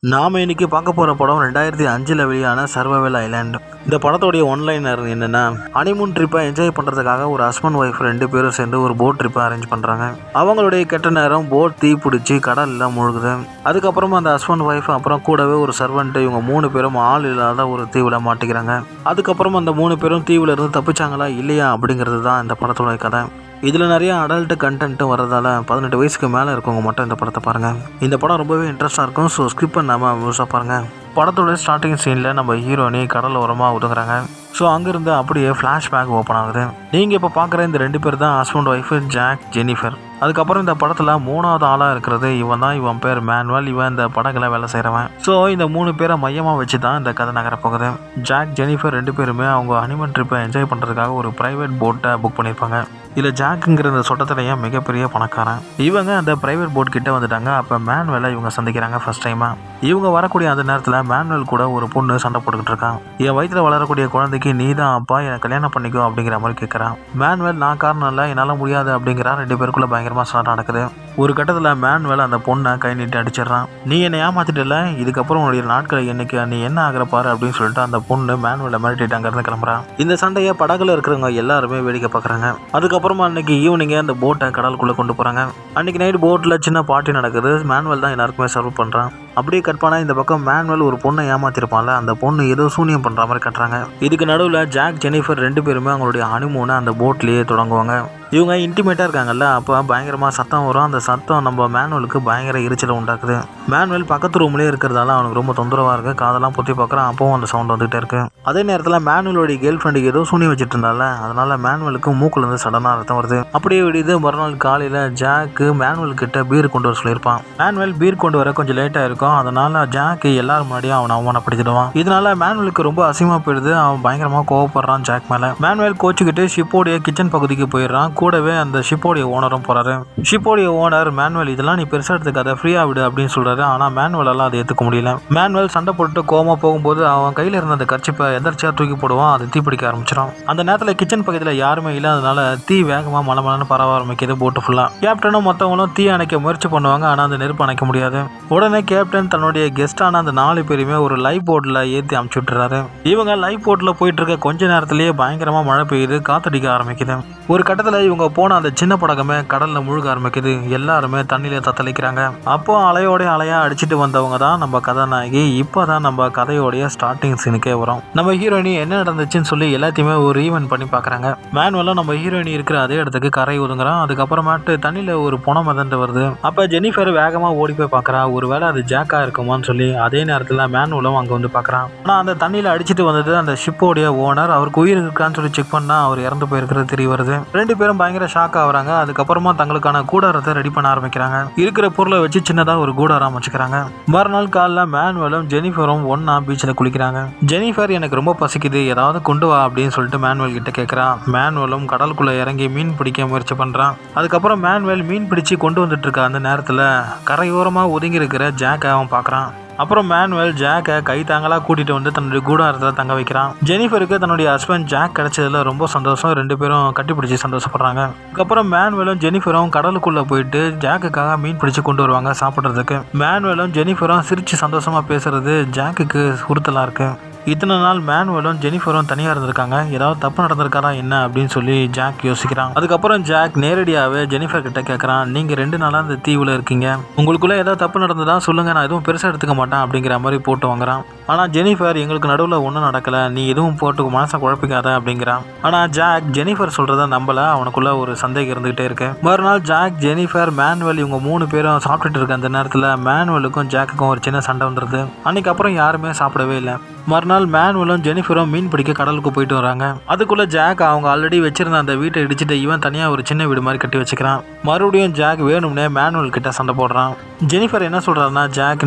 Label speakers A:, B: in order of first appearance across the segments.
A: நாம இன்னைக்கு பார்க்க போற படம் 2005ல் வெளியான சர்வைவல் ஐலாண்ட். இந்த படத்தோடைய ஒன்லைனர் என்னன்னா, ஹனிமூன் ட்ரிப்பை என்ஜாய் பண்றதுக்காக ஒரு ஹஸ்பண்ட் ஒய்ஃப் 2 பேரும் சேர்ந்து ஒரு போட் ட்ரிப்பை அரேஞ்ச் பண்றாங்க. அவங்களுடைய கெட்ட நேரம் போட் தீ பிடிச்சி கடல்ல முழுகுது. அதுக்கப்புறமா அந்த ஹஸ்பண்ட் ஒய்ஃப் அப்புறம் கூடவே ஒரு சர்வெண்ட் இவங்க 3 பேரும் ஆள் இல்லாத ஒரு தீவுல மாட்டிக்கிறாங்க. அதுக்கப்புறம் அந்த 3 பேரும் தீவுல இருந்து தப்பிச்சாங்களா இல்லையா அப்படிங்கிறது தான் இந்த படத்தோட கதை. இதில் நிறைய அடல்ட் கண்டென்ட்டும் வரதால 18 வயசுக்கு மேலே இருக்கவங்க மட்டும் இந்த படத்தை பாருங்கள். இந்த படம் ரொம்பவே இன்ட்ரெஸ்டாக இருக்கும். ஸோ ஸ்கிப் பண்ணாமல் முழுசாக பாருங்கள். படத்தோட ஸ்டார்டிங் சீனில் நம்ம ஹீரோனி கடல் ஓரமாக ஒதுங்குறாங்க. ஸோ அங்கேருந்து அப்படியே ஃப்ளாஷ்பேக் ஓப்பன் ஆகுது. நீங்கள் இப்போ பார்க்குற இந்த 2 பேர் தான் ஹஸ்பண்ட் ஒய்ஃபு, ஜாக், ஜெனிஃபர். அதுக்கப்புறம் இந்த படத்தில் 3வது ஆளாக இருக்கிறது இவன் பேர் மேனுவல். இவன் இந்த படகுல வேலை செய்கிறவன். ஸோ இந்த 3 பேரை மையமாக வச்சு தான் இந்த கதை நகர போகுது. ஜாக், ஜெனிஃபர் 2 பேருமே அவங்க ஹனிமூன் ட்ரிப்பை என்ஜாய் பண்ணுறதுக்காக ஒரு ப்ரைவேட் போட்டை புக் பண்ணியிருப்பாங்க. இதில் ஜாக்குங்கிற இந்த சொட்டத்திலேயே மிகப்பெரிய பணக்காரன். இவங்க அந்த ப்ரைவேட் போட் கிட்ட வந்துட்டாங்க. அப்போ மேனுவலை இவங்க சந்திக்கிறாங்க ஃபர்ஸ்ட் டைமாக. இவங்க வரக்கூடிய அந்த நேரத்தில் மேனுவல் கூட ஒரு பொண்ணு சண்டை போட்டுக்கிட்டு இருக்கான். என் வயிற்றில் வளரக்கூடிய குழந்தைக்கு நீ தான் அப்பா, என்னை கல்யாணம் பண்ணிக்கோ அப்படிங்கிற மாதிரி கேட்குறான். மேனுவல் நான் காரணம் இல்லை, என்னால் முடியாது அப்படிங்கிறான். 2 பேருக்குள்ள பயங்கரமாக சண்டை நடக்குது. ஒரு கட்டத்தில் மேனுவல் அந்த பொண்ணை கை நீட்டி அடிச்சிடறான். நீ என்னை ஏமாத்திட்டல, இதுக்கப்புறம் உன்னுடைய நாட்களை என்னைக்கு நீ என்ன ஆகிற பாரு அப்படின்னு சொல்லிட்டு அந்த பொண்ணு மேனுவலை மிரட்டிட்டு அங்கேருந்து கிளம்புறான். இந்த சண்டையை படகுல இருக்கிறவங்க எல்லாருமே வேடிக்கை பார்க்குறாங்க. அதுக்கப்புறமா அன்னைக்கு ஈவினிங்கே அந்த போட்டை கடலுக்குள்ளே கொண்டு போகிறாங்க. அன்னைக்கு நைட் போட்டில் சின்ன பார்ட்டி நடக்குது. மேனுவல் தான் எல்லாருக்குமே சர்வ் பண்ணுறான். அப்படியே கட் பண்ணால் இந்த பக்கம் மேனுவல் ஒரு பொண்ணை ஏமாத்திருப்பான்ல, அந்த பொண்ணு ஏதோ சூனியம் பண்ணுற மாதிரி கட்டுறாங்க. இதுக்கு நடுவில் ஜாக், ஜெனிஃபர் 2 பேருமே அவங்களுடைய ஹனிமூனை அந்த போட்லேயே தொடங்குவாங்க. இவங்க இன்டிமேட்டாக இருக்காங்கல்ல, அப்போ பயங்கரமாக சத்தம் வரும். அந்த சத்தம் நம்ம மேனுவலுக்கு பயங்கர எரிச்சலை உண்டாக்குது. மேனுவல் பக்கத்து ரூம்லேயே இருக்கிறதால அவனுக்கு ரொம்ப தொந்தரவாக இருக்குது. காதெல்லாம் பொத்தி பார்க்குறான். அப்போவும் அந்த சவுண்ட் வந்துகிட்டே இருக்கு. அதே நேரத்தில் மேனுவலுடைய கேர்ள் ஃப்ரெண்டுக்கு ஏதோ சூனி வச்சுட்டு இருந்தால, அதனால மேனுவலுக்கு மூக்குலேருந்து சடனாக ரத்தம் வருது. அப்படியே விடியுது. மறுநாள் காலையில் ஜாக்கு மேனுவல் கிட்ட பீர் கொண்டு வர சொல்லியிருப்பான். மேனுவல் பீர் கொண்டு வர கொஞ்சம் லேட்டாக இருக்கும். அதனால ஜாக்கு எல்லாரும் முன்னாடியும் அவனை அவமானப்படுத்திடுவான். இதனால மேனுவலுக்கு ரொம்ப அசிங்கமாக போயிடுது. அவன் பயங்கரமாக கோவப்படுறான் ஜாக் மேலே. மேனுவல் கோச்சிக்கிட்டு ஷிப்போடைய கிச்சன் பகுதிக்கு போயிடுறான். கூடவே அந்த ஷிப்போடைய ஓனரும் போறாரு. ஷிப்போடைய ஓனர் மேனுவல் இதெல்லாம் நீ பெருசா எடுத்துக்காத, ஃப்ரீயா விடு அப்படின்னு சொல்றாரு. ஆனா மேனுவலால அதை ஏத்துக்க முடியல. மேனுவல் சண்டை போட்டு கோமா போகும்போது அவன் கையில இருந்த அந்த கர்ச்சிப்பை எதர்ச்சியா தூக்கி போடுவான். அது தீப்பிடிக்க ஆரம்பிச்சிடும். அந்த நேரத்தில் கிச்சன் பக்கத்தில் யாருமே இல்லாதனால தீ வேகமா மலமலன்னு பரவ ஆரம்பிக்குது போட்டு ஃபுல்லா. கேப்டனும் மற்றவங்களும் தீ அணைக்க முயற்சி பண்ணுவாங்க. ஆனா அந்த நெருப்பு அணைக்க முடியாது. உடனே கேப்டன் தன்னுடைய கெஸ்டான அந்த 4 பேருமே ஒரு லைஃப் போட்ல ஏற்றி அமுச்சு விட்டுறாரு. இவங்க லைஃப் போட்ல போயிட்டு இருக்க கொஞ்ச நேரத்திலேயே பயங்கரமா மழை பெய்யுது, காத்தடிக்க ஆரம்பிக்குது. ஒரு கட்டத்தில் இவங்க போன அந்த சின்ன படகமே கடல்ல முழுக ஆரம்பிக்குது. எல்லாருமே தண்ணியில தத்தளிக்கிறாங்க. அப்போ அலையோடைய அலையா அடிச்சுட்டு வந்தவங்க தான் நம்ம கதாநாயகி. இப்போதான் நம்ம கதையோடைய ஸ்டார்டிங் சீனுக்கே வரும். நம்ம ஹீரோயினி என்ன நடந்துச்சுன்னு சொல்லி எல்லாத்தையுமே ஒரு ஈவென்ட் பண்ணி பார்க்குறாங்க. மேனுவலும் நம்ம ஹீரோயினி இருக்கிற அதே இடத்துக்கு கரை ஒதுங்குறான். அதுக்கப்புறமாட்டு தண்ணியில ஒரு புனம் மிதந்து வருது. அப்போ ஜெனிஃபர் வேகமா ஓடி போய் பார்க்குறா. ஒருவேளை அது ஜாக்கா இருக்குமான்னு சொல்லி. அதே நேரத்தில் மேனுவலும் அங்கே வந்து பார்க்குறான். ஆனால் அந்த தண்ணியில அடிச்சுட்டு வந்தது அந்த ஷிப்போடைய ஓனர். அவருக்கு உயிர் இருக்கான்னு சொல்லி செக் பண்ணா அவர் இறந்து போயிருக்கிறது தெரிய வருது. 2 பேரும் பயங்கர ஷாக் ஆகுறாங்க. அதுக்கப்புறமா தங்களுக்கான கூடாரத்தை ரெடி பண்ண ஆரம்பிக்கிறாங்க. இருக்கிற பொருளை வச்சு சின்னதாக ஒரு கூடாரம் வச்சுக்கிறாங்க. மறுநாள் காலைல மேனுவலும் ஜெனிஃபரும் ஒன்னா பீச்சில் குளிக்கிறாங்க. ஜெனிஃபர் எனக்கு ரொம்ப பசிக்குது, ஏதாவது கொண்டு வா அப்படின்னு சொல்லிட்டு மேனுவல் கிட்ட கேட்குறான். மேனுவலும் கடலுக்குள்ள இறங்கி மீன் பிடிக்க முயற்சி பண்றான். அதுக்கப்புறம் மேனுவல் மீன் பிடிச்சு கொண்டு வந்துட்டு இருக்க அந்த நேரத்தில் கரையோரமாக ஒதுங்கி இருக்கிற ஜாக்கை அவன் பார்க்குறான். அப்புறம் மேனுவல் ஜாக்கை கை தாங்களாக கூட்டிகிட்டு வந்து தன்னுடைய கூடாரத்தில் தங்க வைக்கிறான். ஜெனிஃபருக்கு தன்னுடைய ஹஸ்பண்ட் ஜாக் கிடைச்சதுல ரொம்ப சந்தோஷம். 2 பேரும் கட்டிப்பிடிச்சி சந்தோஷப்படுறாங்க. அதுக்கப்புறம் மேனுவலும் ஜெனிஃபரும் கடலுக்குள்ளே போயிட்டு ஜாக்குக்காக மீன் பிடிச்சி கொண்டு வருவாங்க சாப்பிட்றதுக்கு. மேனுவலும் ஜெனிஃபரும் சிரித்து சந்தோஷமாக பேசுறது ஜாக்குக்கு உறுத்தலாக இருக்கு. இத்தனை நாள் மேனுவலும் ஜெனிஃபரும் தனியாக இருந்திருக்காங்க. ஏதாவது தப்பு நடந்திருக்காரா என்ன அப்படின்னு சொல்லி ஜாக் யோசிக்கிறான். அதுக்கப்புறம் ஜாக் நேரடியாகவே ஜெனிஃபர் கிட்ட கேட்குறான். நீங்கள் 2 நாளாக இந்த தீவில் இருக்கீங்க, உங்களுக்குள்ளே ஏதாவது தப்பு நடந்ததா சொல்லுங்கள், நான் எதுவும் பெருசாக எடுத்துக்க மாட்டேன் அப்படிங்கிற மாதிரி போட்டு வாங்குறான். ஆனால் ஜெனிஃபர் எங்களுக்கு நடுவில் ஒன்றும் நடக்கலை, நீ எதுவும் போட்டு மனசை குழப்பிக்காத அப்படிங்கிறான். ஆனால் ஜாக் ஜெனிஃபர் சொல்கிறத நம்பலை. அவனுக்குள்ள ஒரு சந்தேகம் இருந்துகிட்டே இருக்கு. மறுநாள் ஜாக், ஜெனிஃபர், மேனுவல் இவங்க 3 பேரும் சாப்பிட்டுட்டு இருக்க அந்த நேரத்தில் மேனுவலுக்கும் ஜாக்குக்கும் ஒரு சின்ன சண்டை வந்துடுது. அன்னைக்கு அப்புறம் யாருமே சாப்பிடவே இல்லை. மறுநாள் மேனுவலும் ஜெனிஃபரும் மீன் பிடிக்க கடலுக்கு போயிட்டு வராங்க. அதுக்குள்ள ஜாக் அவங்க ஆல்ரெடி வச்சிருந்த அந்த வீட்டை இடிச்சுட்டு இவன் தனியாக ஒரு சின்ன வீடு மாதிரி கட்டி வச்சுக்கிறான். மறுபடியும் ஜாக் வேணும்னே மேனுவல் கிட்ட சண்டை போடுறான். ஜெனிஃபர் என்ன சொல்றாருன்னா, ஜாக்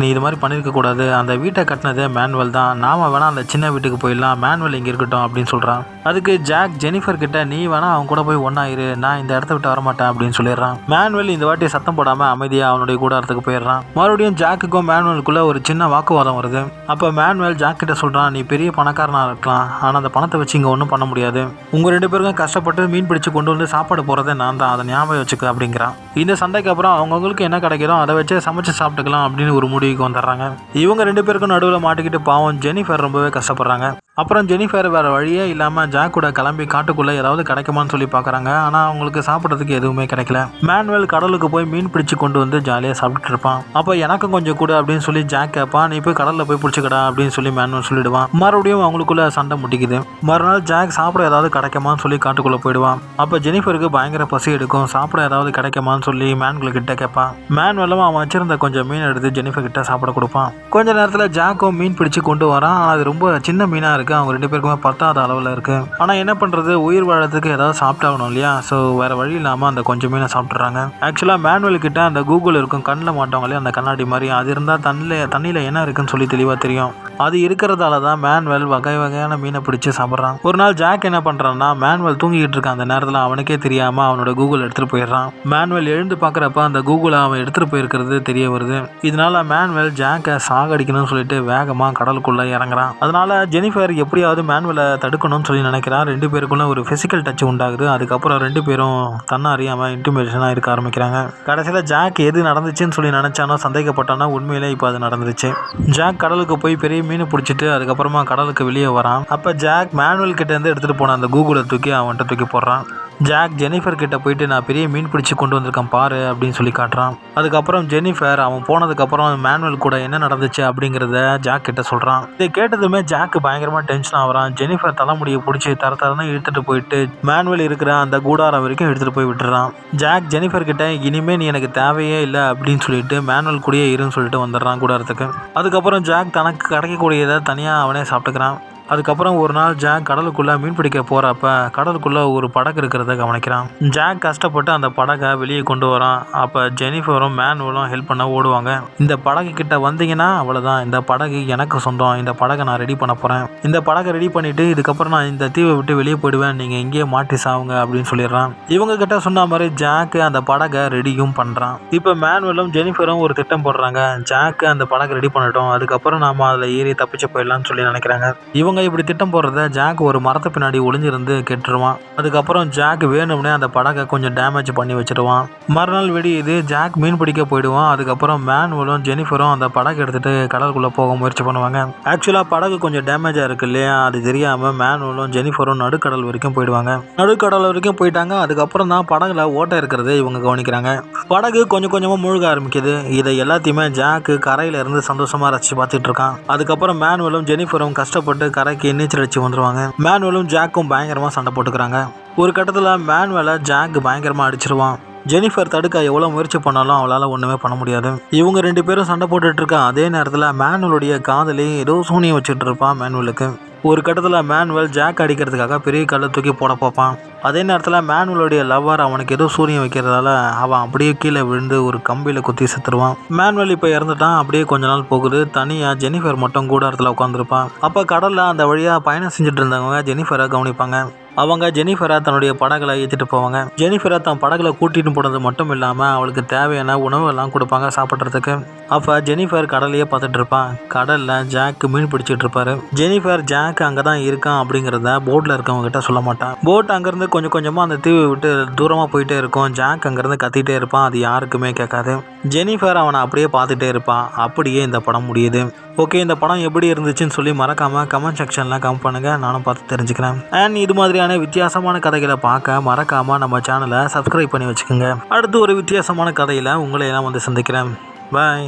A: நீ இது மாதிரி பண்ணியிருக்க கூடாது, அந்த வீட்டை கட்டினதே மேனுவல் தான், நாம வேணா அந்த சின்ன வீட்டுக்கு போயிடலாம், மேனுவல் இங்கே இருக்கட்டும் அப்படின்னு சொல்றான். அதுக்கு ஜாக் ஜெனிஃபர் கிட்ட நீ வேணா அவன் கூட போய் ஒன்னாயிரு, நான் இந்த இடத்த விட்டு வரமாட்டேன் அப்படின்னு சொல்லிடுறான். மேனுவல் இந்த வாட்டி சத்தம் போடாம அமைதியா அவனுடைய கூடாரத்துக்கு போயிடுறான். மறுபடியும் ஜாக்குக்கும் மேனுவலுக்குள்ள ஒரு சின்ன வாக்குவாதம் வருது. அப்ப மேனுவல் ஜாக் கிட்ட சொல்றான், நீ பெரிய பணக்காரனாக இருக்கலாம், ஆனால் அந்த பணத்தை வச்சு இங்கே ஒன்றும் பண்ண முடியாது. உங்கள் 2 பேருக்கும் கஷ்டப்பட்டு மீன் பிடிச்சு கொண்டு வந்து சாப்பாடு போகிறதே நான் தான், அதை ஞாபகம் வச்சுக்க அப்படிங்கிறான். இந்த சண்டைக்கு அப்புறம் அவங்கவுங்களுக்கு என்ன கிடைக்கிறோ அதை வச்சு சமைச்சு சாப்பிட்டுக்கலாம் அப்படின்னு ஒரு முடிவுக்கு வந்துடுறாங்க. இவங்க 2 பேருக்கும் நடுவில் மாட்டிக்கிட்டு பாவம் ஜெனிஃபர் ரொம்பவே கஷ்டப்படுறாங்க. அப்புறம் ஜெனிஃபர் வேறு வழியே இல்லாமல் ஜாக் கூட கிளம்பி காட்டுக்குள்ளே ஏதாவது கிடைக்குமான்னு சொல்லி பார்க்குறாங்க. ஆனால் அவங்களுக்கு சாப்பிட்றதுக்கு எதுவுமே கிடைக்கல. மேனுவல் கடலுக்கு போய் மீன் பிடிச்சி கொண்டு வந்து ஜாலியாக சாப்பிட்டுட்டு இருப்பான். அப்போ எனக்கும் கொஞ்சம் கூட அப்படின்னு சொல்லி ஜாக் கேட்பான். நீ போய் கடலில் போய் பிடிச்சிக்கடா அப்படின்னு சொல்லி மேனுவல் சொல்லிடுவான். மறுபடியும் அவங்களுக்குள்ள சண்டை முட்டிக்குது. மறுநாள் ஜாக் சாப்பிட ஏதாவது கிடைக்குமான்னு சொல்லி காட்டுக்குள்ளே போயிடுவான். அப்போ ஜெனிஃபருக்கு பயங்கர பசி எடுக்கும். சாப்பிட ஏதாவது கிடைக்குமான்னு சொல்லி மேனுவல் கிட்ட கேட்பான். மேனுவலும் அவன் வச்சிருந்த கொஞ்சம் மீன் எடுத்து ஜெனிஃபர் கிட்ட சாப்பிட கொடுப்பான். கொஞ்ச நேரத்தில் ஜாக்கும் மீன் பிடிச்சி கொண்டு வரான். அது ரொம்ப சின்ன மீனாக இருக்கு. அவங்க 2 பேருக்குமே பத்தாத அளவில் இருக்கு. ஆனால் என்ன பண்ணுறது, உயிர் வாழறதுக்கு ஏதாவது சாப்பிட்டாகணும் இல்லையா? ஸோ வேற வழி இல்லாமல் அந்த கொஞ்சம் மீனை சாப்பிட்றாங்க. ஆக்சுவலாக மேனுவல் கிட்ட அந்த கூகுள் இருக்கும், கண்ணில் மாட்டவங்க இல்லையா அந்த கண்ணாடி மாதிரி, அது இருந்தால் தண்ணியில் என்ன இருக்குன்னு சொல்லி தெளிவாக தெரியும். அது இருக்கிறதால தான் மேனுவல் வகை வகையான மீனை பிடிச்சி சாப்பிட்றான். ஒரு நாள் ஜாக் என்ன பண்ணுறான்னா, மேனுவல் தூங்கிட்டு இருக்கான். அந்த நேரத்தில் அவனுக்கே தெரியாமல் அவனோட கூகுள் எடுத்துகிட்டு போயிடுறான். மேனுவல் எழுந்து பார்க்குறப்ப அந்த கூகுளை அவன் எடுத்துகிட்டு போயிருக்கிறது தெரிய வருது. இதனால மேனுவல் ஜாக்கை சாகடிக்கணும்னு சொல்லிட்டு வேகமாக கடலுக்குள்ளே இறங்குறான். அதனால ஜெனிஃபர் எப்படியாவது மேனுவலை தடுக்கணும்னு சொல்லி நினைக்கிறான். 2 பேருக்குள்ள ஒரு ஃபிசிக்கல் டச் உண்டாகுது. அதுக்கப்புறம் 2 பேரும் தன்னை அறியாமல் இன்டிமேஷனாக இருக்க ஆரம்பிக்கிறாங்க. கடைசியில் ஜாக் எது நடந்துச்சுன்னு சொல்லி நினச்சானோ, சந்தேகப்பட்டானோ, உண்மையிலே இப்போ அது நடந்துருச்சு. ஜாக் கடலுக்கு போய் பெரிய மீன் பிடிச்சிட்டு அதுக்கப்புறமா கடலுக்கு வெளியே வரான். அப்போ ஜாக் மேனுவல் கிட்ட இருந்து எடுத்துகிட்டு போன அந்த கூகுளை தூக்கி அவன்கிட்ட தூக்கி போடுறான். ஜாக் ஜெனிஃபர் கிட்ட போயிட்டு நான் பெரிய மீன் பிடிச்சி கொண்டு வந்திருக்கேன் பாரு அப்படின்னு சொல்லி காட்டுறான். அதுக்கப்புறம் ஜெனிஃபர் அவன் போனதுக்கப்புறம் மேனுவல் கூட என்ன நடந்துச்சு அப்படிங்கிறத ஜாக் கிட்ட சொல்கிறான். இதை கேட்டதுமே ஜாக் பயங்கரமாக டென்ஷன் ஆகிறான். ஜெனிஃபர் தலைமுடியை பிடிச்சி தரன்னு இழுத்துட்டு போயிட்டு மேனுவல் இருக்கிற அந்த கூடாரம் வரைக்கும் எடுத்துகிட்டு போய் விட்டுறான். ஜாக் ஜெனிஃபர் கிட்ட இனிமேல் நீ எனக்கு தேவையே இல்லை அப்படின்னு சொல்லிட்டு மேனுவல் கூடயே இருன்னு சொல்லிட்டு வந்துடுறான் கூடாரத்துக்கு. அதுக்கப்புறம் ஜாக் தனக்கு கிடைக்கக்கூடியதை தனியாக அவனே சாப்பிட்டுக்கிறான். அதுக்கப்புறம் ஒரு நாள் ஜாக் கடலுக்குள்ளே மீன் பிடிக்க போகிறப்ப கடலுக்குள்ளே ஒரு படகு இருக்கிறத கவனிக்கிறான். ஜாக் கஷ்டப்பட்டு அந்த படகை வெளியே கொண்டு வரான். அப்போ ஜெனிஃபரும் மேனுவலும் ஹெல்ப் பண்ண ஓடுவாங்க. இந்த படகு கிட்ட வந்தீங்கன்னா அவ்வளோதான், இந்த படகு எனக்கு சொந்தம், இந்த படகை நான் ரெடி பண்ண போகிறேன், இந்த படகை ரெடி பண்ணிவிட்டு இதுக்கப்புறம் நான் இந்த தீவை விட்டு வெளியே போயிடுவேன், நீங்கள் இங்கேயே மாட்டி சாவுங்க அப்படின்னு சொல்லிடுறான். இவங்க கிட்ட சொன்ன மாதிரி ஜாக்கு அந்த படகை ரெடியும் பண்ணுறான். இப்போ மேனுவலும் ஜெனிஃபரும் ஒரு திட்டம் போடுறாங்க. ஜாக்கு அந்த படகை ரெடி பண்ணட்டும், அதுக்கப்புறம் நாம அதில் ஏறி தப்பிச்சு போயிடலாம்னு சொல்லி நினைக்கிறாங்க. இவங்க இப்படி திட்டம் போடுறத ஜாக் ஒரு மரத்து பின்னாடி ஒளிஞ்சிருந்து கெட்டுருவான். அதுக்கப்புறம் ஜாக் வேணும்னே அந்த படகை கொஞ்சம் டேமேஜ் பண்ணி வச்சிருவான். மறுநாள் விடியுது. ஜாக் மீன் பிடிக்க போயிடுவான். அதுக்கப்புறம் மேனுவலும் ஜெனிஃபரும் அந்த படகு எடுத்துட்டு கடலுக்குள்ளே போக முயற்சி பண்ணுவாங்க. ஆக்சுவலாக படகு கொஞ்சம் டேமேஜாக இருக்கு இல்லையா, அது தெரியாமல் மேனுவலும் ஜெனிஃபரும் நடுக்கடல் வரைக்கும் போயிடுவாங்க. நடுக்கடல் வரைக்கும் போயிட்டாங்க. அதுக்கப்புறம் தான் படகுல ஓட்டை இருக்கிறத இவங்க கவனிக்கிறாங்க. படகு கொஞ்சம் கொஞ்சமாக மூழ்க ஆரம்பிக்குது. இதை எல்லாத்தையுமே ஜாக்கு கரையில இருந்து சந்தோஷமா ரசிச்சு பார்த்துட்டு இருக்கான். அதுக்கப்புறம் மேனுவலும் ஜெனிஃபரும் கஷ்டப்பட்டு கரைக்கு நீச்சல் அடிச்சு வந்துருவாங்க. மேனுவலும் ஜாக்கும் பயங்கரமா சண்டை போட்டுக்கிறாங்க. ஒரு கட்டத்தில் மேனுவலை ஜாக் பயங்கரமா அடிச்சிருவான். ஜெனிஃபர் தடுக்க எவ்வளோ முயற்சி பண்ணாலும் அவளால் ஒன்றுமே பண்ண முடியாது. இவங்க 2 பேரும் சண்டை போட்டுட்டு இருக்கா. அதே நேரத்தில் மேனுவலுடைய காதலி ஏதோ சூனியம் வச்சுட்டு இருப்பான் மேனுவலுக்கு. ஒரு கட்டத்தில் மேனுவல் ஜாக் அடிக்கிறதுக்காக பெரிய கல்லை தூக்கி போட பார்ப்பான். அதே நேரத்தில் மேனுவலுடைய லவ்வர் அவனுக்கு ஏதோ சூரியம் வைக்கிறதால அவன் அப்படியே கீழே விழுந்து ஒரு கம்பியில் குத்தி செத்துருவான். மேனுவல் இப்போ இறந்துட்டான். அப்படியே கொஞ்ச நாள் போகுது. தனியாக ஜெனிஃபர் மட்டும் கூடாரத்தில் உட்காந்துருப்பான். அப்போ கடலில் அந்த வழியாக பயணம் செஞ்சுட்டு இருந்தவங்க ஜெனிஃபரை கவனிப்பாங்க. அவங்க ஜெனிஃபரை தன்னுடைய படகுல ஏற்றிட்டு போவாங்க. ஜெனிஃபரை தன் படகுல கூட்டிட்டு போனது மட்டும் இல்லாமல் அவளுக்கு தேவையான உணவு எல்லாம் கொடுப்பாங்க சாப்பிட்றதுக்கு. அப்போ ஜெனிஃபர் கடலையே பார்த்துட்டு இருப்பான். கடலில் ஜாக் மீன் பிடிச்சிட்டு இருப்பாரு. ஜெனிஃபர் ஜாக் அங்கே தான் இருக்கான் அப்படிங்கிறத போட்டில் இருக்கவங்க கிட்ட சொல்ல மாட்டான். போட் அங்கேருந்து கொஞ்சம் கொஞ்சமாக அந்த தீவை விட்டு தூரமாக போயிட்டே இருக்கும். ஜாக் அங்கேருந்து கத்திட்டே இருப்பான். அது யாருக்குமே கேட்காது. ஜெனிஃபர் அவனை அப்படியே பார்த்துட்டே இருப்பான். அப்படியே இந்த படம் முடியுது. ஓகே, இந்த படம் எப்படி இருந்துச்சுன்னு சொல்லி மறக்காமல் கமெண்ட் செக்ஷனில் கமெண்ட் பண்ணுங்கள். நானும் பார்த்து தெரிஞ்சுக்கிறேன். அண்ட் இது மாதிரியான வித்தியாசமான கதைகளை பார்க்க மறக்காமல் நம்ம சேனலை சப்ஸ்கிரைப் பண்ணி வச்சுக்கோங்க. அடுத்து ஒரு வித்தியாசமான கதையில் உங்களை எல்லாம் வந்து சந்திக்கிறேன். பாய்.